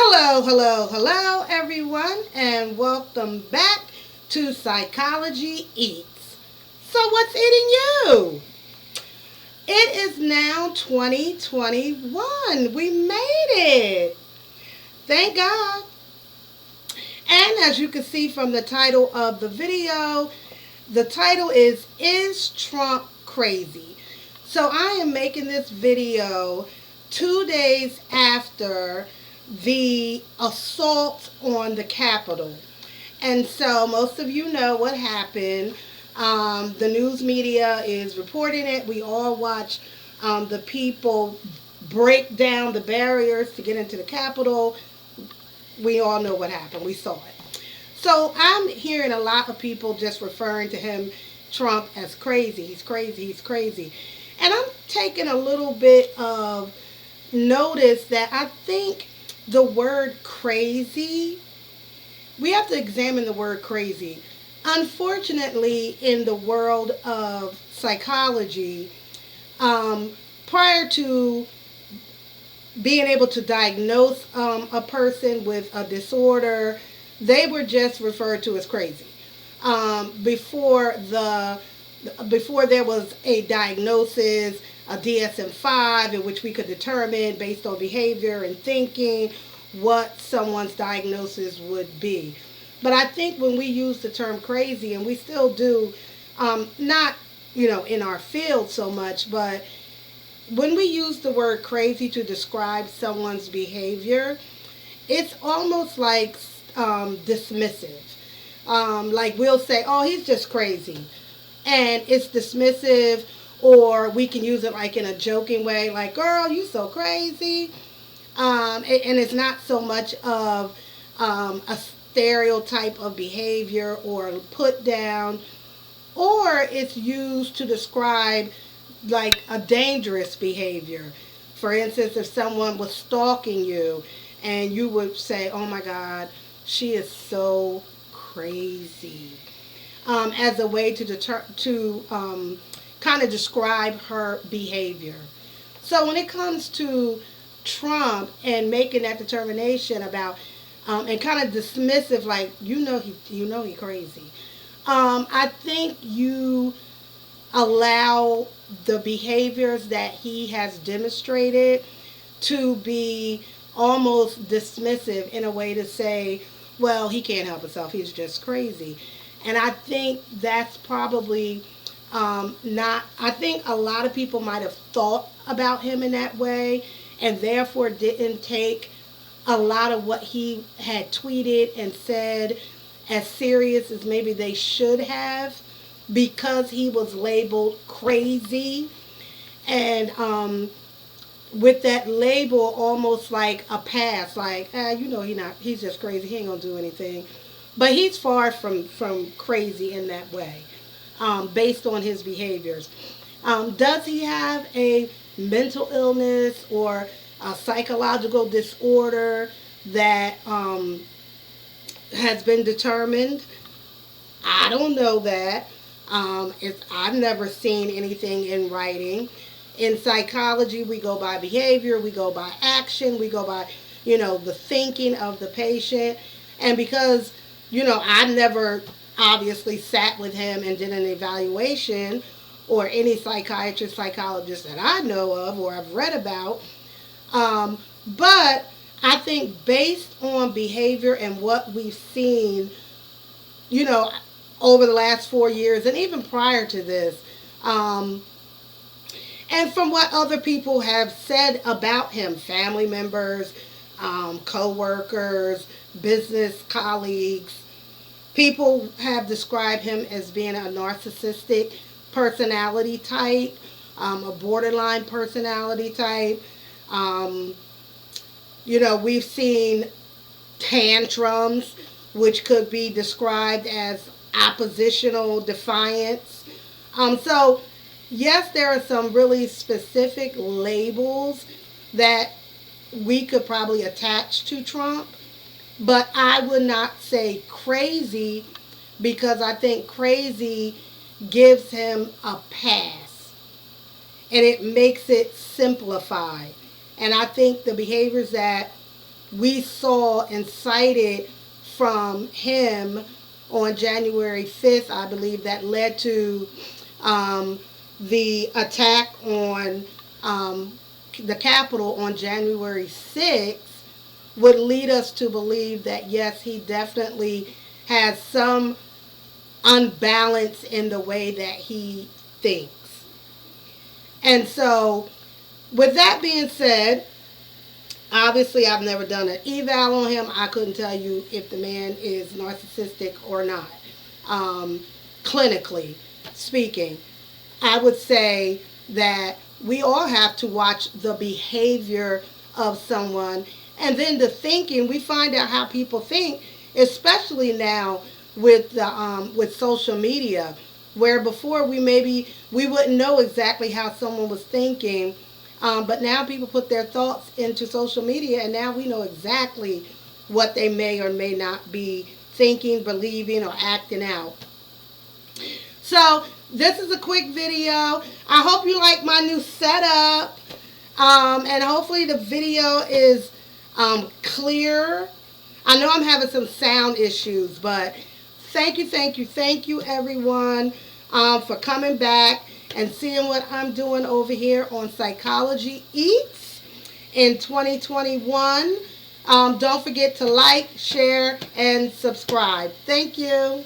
Hello, everyone, and welcome back to Psychology Eats. So, what's eating you? It is now 2021. We made it. Thank God. And as you can see from the title of the video, the title Is Trump Crazy? So, I am making this video 2 days after the assault on the Capitol. And so most of you know what happened. The news media is reporting it. We all watch the people break down the barriers to get into the Capitol. We all know what happened. We saw it. So I'm hearing a lot of people just referring to him, Trump, as crazy. He's crazy. He's crazy. And I'm taking a little bit of notice that I think the word crazy, we have to examine the word crazy. Unfortunately, in the world of psychology, prior to being able to diagnose a person with a disorder, they were just referred to as crazy. Before there was a diagnosis, a DSM-5, in which we could determine based on behavior and thinking what someone's diagnosis would be. But I think when we use the term crazy, and we still do, not in our field so much, but when we use the word crazy to describe someone's behavior, it's almost like dismissive. Like we'll say, "Oh, he's just crazy," and it's dismissive, or we can use it like in a joking way, like, "Girl, you so crazy," and it's not so much of a stereotype of behavior or put down, or it's used to describe like a dangerous behavior. For instance, if someone was stalking you and you would say, "Oh my God, she is so crazy," as a way to kind of describe her behavior. So when it comes to Trump and making that determination about and kind of dismissive, like he crazy. I think you allow the behaviors that he has demonstrated to be almost dismissive in a way to say, well, he can't help himself. He's just crazy. And I think that's probably not, I think a lot of people might have thought about him in that way and therefore didn't take a lot of what he had tweeted and said as serious as maybe they should have, because he was labeled crazy. And with that label almost like a pass, like, he's just crazy, he ain't gonna do anything. But he's far from crazy in that way, based on his behaviors. Does he have a mental illness or a psychological disorder that has been determined? I don't know that. I've never seen anything in writing. In psychology, we go by behavior, we go by action, we go by, the thinking of the patient. And because, I never obviously sat with him and did an evaluation, or any psychiatrist, psychologist that I know of or I've read about, but I think based on behavior and what we've seen, you know, over the last 4 years and even prior to this, and from what other people have said about him, family members, co-workers, business colleagues, people have described him as being a narcissistic personality type, a borderline personality type. Um, we've seen tantrums, which could be described as oppositional defiance. So, yes, there are some really specific labels that we could probably attach to Trump, but I would not say crazy, because I think crazy gives him a pass and it makes it simplified. And I think the behaviors that we saw and cited from him on January 5th, I believe, that led to the attack on the Capitol on January 6th would lead us to believe that, yes, he definitely has some unbalance in the way that he thinks. And so, with that being said, obviously, I've never done an eval on him. I couldn't tell you if the man is narcissistic or not. Clinically speaking, I would say that we all have to watch the behavior of someone, and then the thinking. We find out how people think, especially now with social media, where before we wouldn't know exactly how someone was thinking. But now people put their thoughts into social media, and now we know exactly what they may or may not be thinking, believing, or acting out. So this is a quick video. I hope you like my new setup, and hopefully the video is clear. I know I'm having some sound issues, but thank you, everyone, for coming back and seeing what I'm doing over here on Psychology Eats in 2021. Don't forget to like, share, and subscribe. Thank you.